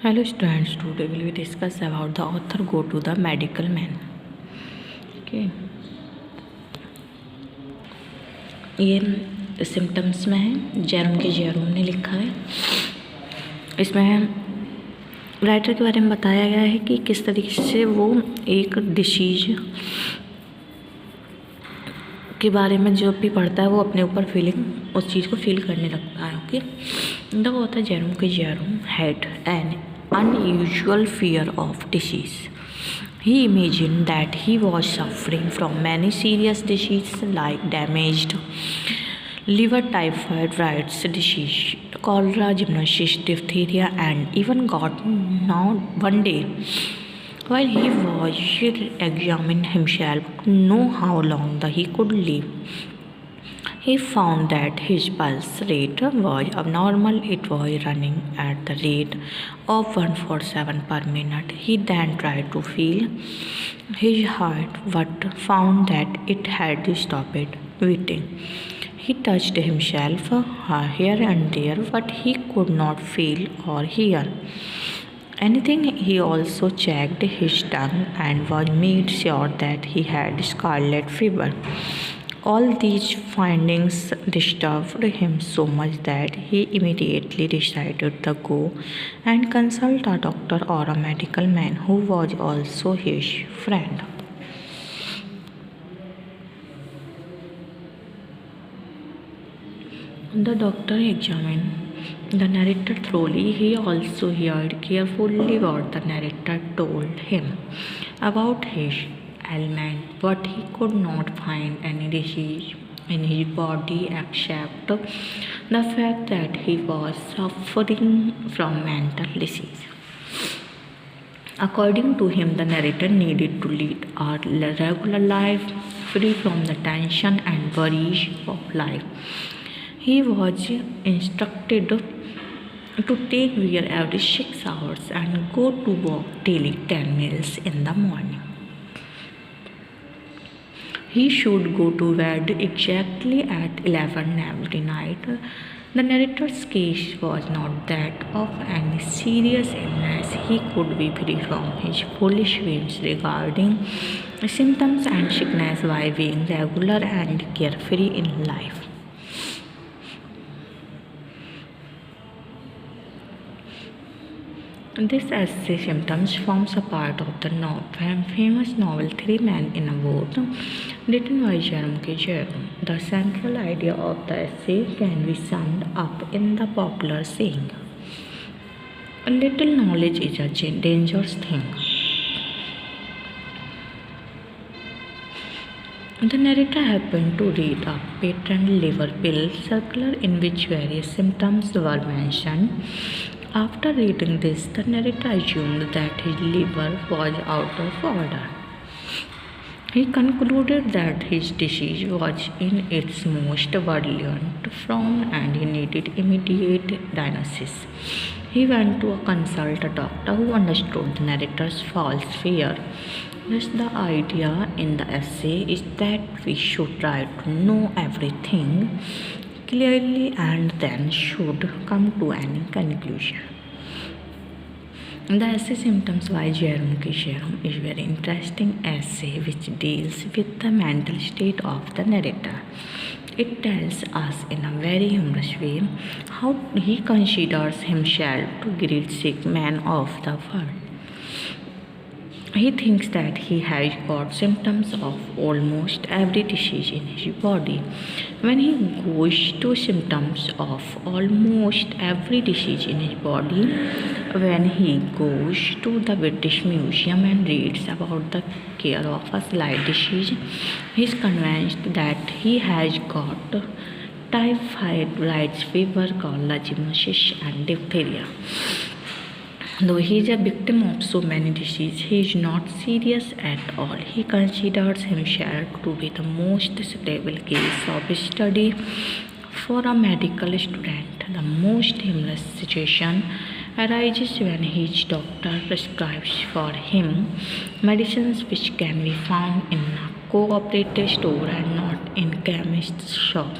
Hello students, today we will discuss about the author go to the medical man. Okay. ये symptoms में है, Jerome ने लिखा है। इसमें राइटर के बारे में बताया गया है कि किस तरीके से वो एक डिसीज के बारे में जो भी पढ़ता है वो अपने ऊपर फीलिंग उस चीज़ को फील करने लगता है। Okay, the author Jerome had an unusual fear of disease. He imagined that he was suffering from many serious diseases like damaged liver, typhoid, Bright's disease, cholera, gymnosis, diphtheria, and even got now one day, while he was examining himself to know how long he could live, he found that his pulse rate was abnormal. It was running at the rate of 147 per minute. He then tried to feel his heart but found that it had stopped beating. He touched himself here and there, but he could not feel or hear anything. He also checked his tongue and was made sure that he had scarlet fever. All these findings disturbed him so much that he immediately decided to go and consult a doctor or a medical man who was also his friend. The doctor examined the narrator thoroughly. He also heard carefully what the narrator told him about his ailment, but he could not find any disease in his body except the fact that he was suffering from mental disease. According to him, the narrator needed to lead a regular life free from the tension and worries of life. He was instructed to take beer every 6 hours and go to walk daily 10 miles in the morning. He should go to bed exactly at 11 every night. The narrator's case was not that of any serious illness. He could be free from his foolish whims regarding symptoms and sickness by being regular and carefree in life. This essay, Symptoms, forms a part of the famous novel Three Men in a Boat, written by Jerome K. Jerome. The central idea of the essay can be summed up in the popular saying, "A little knowledge is a dangerous thing." The narrator happened to read a patent liver pill circular in which various symptoms were mentioned. After reading this, the narrator assumed that his liver was out of order. He concluded that his disease was in its most virulent form and he needed immediate diagnosis. He went to consult a doctor who understood the narrator's false fear. Thus, the idea in the essay is that we should try to know everything clearly and then should come to any conclusion. The essay Symptoms by Jerome K. Jerome is a very interesting essay which deals with the mental state of the narrator. It tells us in a very humorous way how he considers himself the great sick man of the world. He thinks that he has got symptoms of almost every disease in his body. When he goes to symptoms of almost every disease in his body, when he goes to the British Museum and reads about the care of a slight disease, he is convinced that he has got typhoid, Bright's fever, cholera, gymnosis, and diphtheria. Though he is a victim of so many diseases, he is not serious at all. He considers himself to be the most suitable case of study for a medical student. The most humorous situation arises when his doctor prescribes for him medicines which can be found in a cooperative store and not in chemist's shop.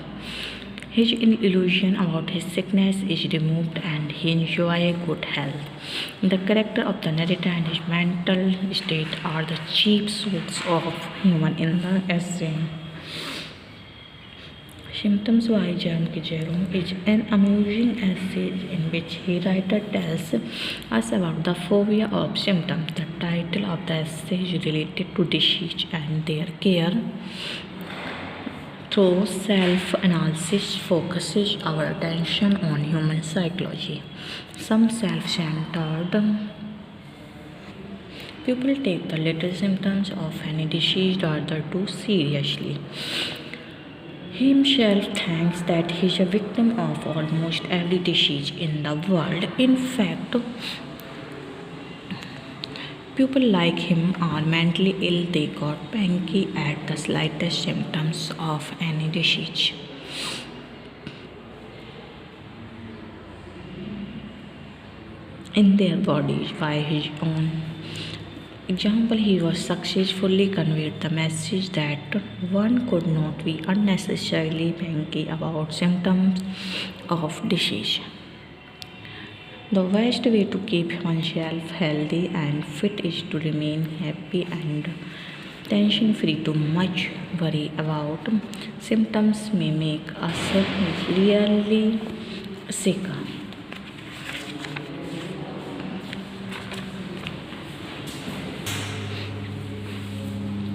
His illusion about his sickness is removed and he enjoys good health. The character of the narrator and his mental state are the chief source of humor in the essay. Symptoms by J.M.K. Jerome is an amusing essay in which the writer tells us about the phobia of symptoms. The title of the essay is related to disease and their care. Through self-analysis focuses our attention on human psychology. Some self-centered people take the little symptoms of any disease rather too seriously. He himself thinks that he is a victim of almost every disease in the world. In fact, people like him are mentally ill. They got panicky at the slightest symptoms of any disease. In their bodies. By his own example, he was successfully conveyed the message that one could not be unnecessarily panicky about symptoms of disease. The best way to keep oneself healthy and fit is to remain happy and tension free. Too much worry about symptoms may make us really sick.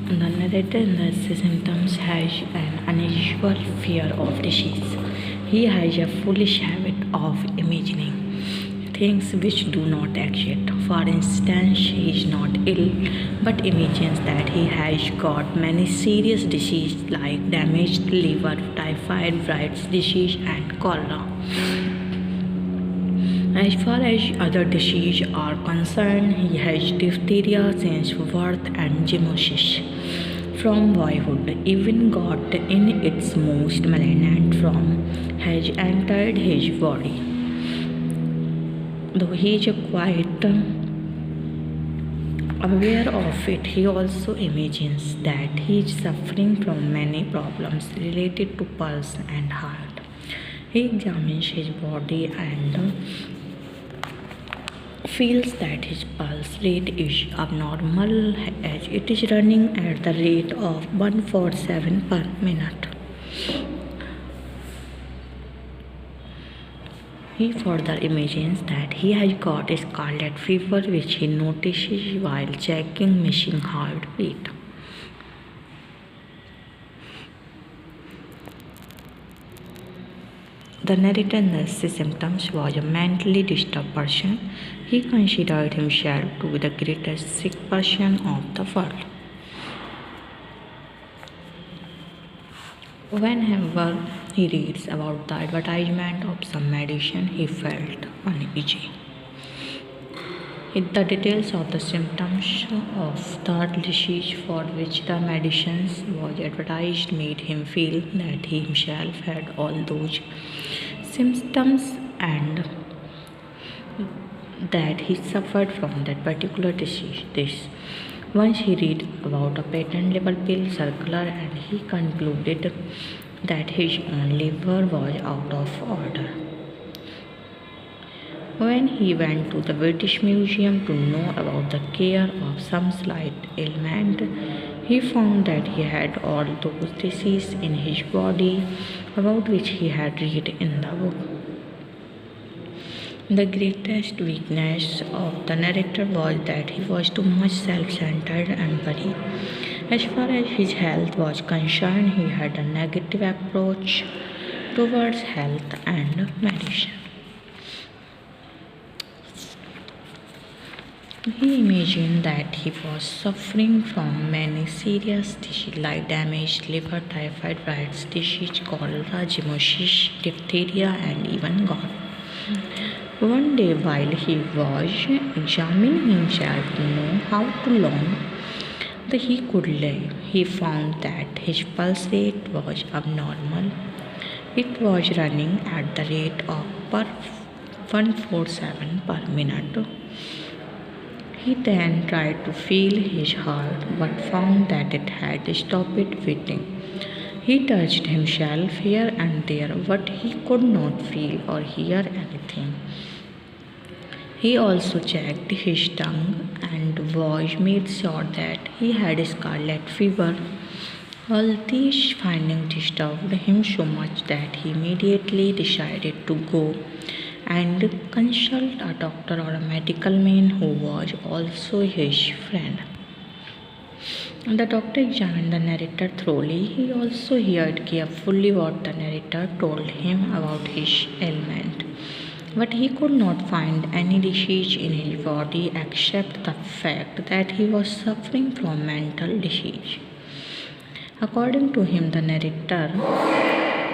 The narrator in the symptoms has an unusual fear of disease. He has a foolish habit of imagining things which do not exist. For instance, he is not ill but imagines that he has got many serious diseases like damaged liver, typhoid, Bright's disease, and cholera. As far as other diseases are concerned, he has diphtheria since birth and zoonosis from boyhood. Even got in its most malignant form has entered his body. Though he is quite aware of it, he also imagines that he is suffering from many problems related to pulse and heart. He examines his body and feels that his pulse rate is abnormal as it is running at the rate of 147 per minute. He further imagines that he has got scarlet fever, which he notices while checking machine heartbeat. The narrator in the symptoms was a mentally disturbed person. He considered himself to be the greatest sick person of the world. Whenever he reads about the advertisement of some medicine, he felt uneasy. The details of the symptoms of the disease for which the medicines was advertised made him feel that he himself had all those symptoms and that he suffered from that particular disease. Once he read about a patent level pill circular and he concluded that his own liver was out of order. When he went to the British Museum to know about the care of some slight ailment, he found that he had all those diseases in his body about which he had read in the book. The greatest weakness of the narrator was that he was too much self-centered and worried. As far as his health was concerned, he had a negative approach towards health and medicine. He imagined that he was suffering from many serious diseases like damaged liver, typhoid, Bright's disease, cholera, zoonosis, diphtheria, and even gout. One day, while he was examining himself to know how long he could live, he found that his pulse rate was abnormal. It was running at the rate of 147 per minute. He then tried to feel his heart but found that it had stopped beating. He touched himself here and there, but he could not feel or hear anything. He also checked his tongue and made sure that he had scarlet fever. All these findings disturbed him so much that he immediately decided to go and consult a doctor or a medical man who was also his friend. The doctor examined the narrator thoroughly. He also heard carefully what the narrator told him about his ailment. But he could not find any disease in his body except the fact that he was suffering from mental disease. According to him, the narrator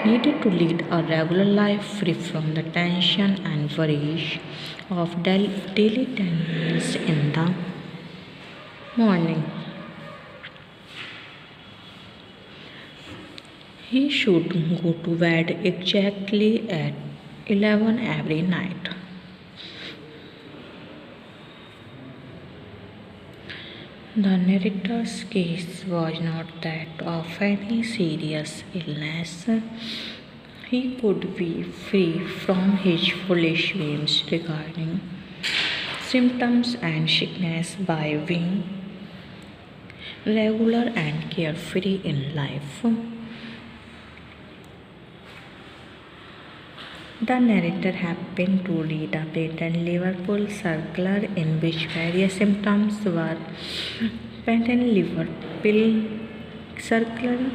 needed to lead a regular life free from the tension and worries of daily 10 minutes in the morning. He should go to bed exactly at 11 every night. The narrator's case was not that of any serious illness. He could be free from his foolish whims regarding symptoms and sickness by being regular and carefree in life. The narrator happened to read a patent Liverpool circular in which various symptoms were patent Liverpool circular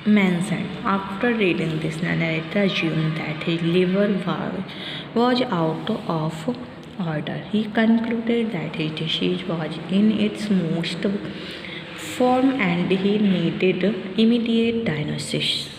mentioned. After reading this, the narrator assumed that his liver was out of order. He concluded that his disease was in its most form and he needed immediate diagnosis.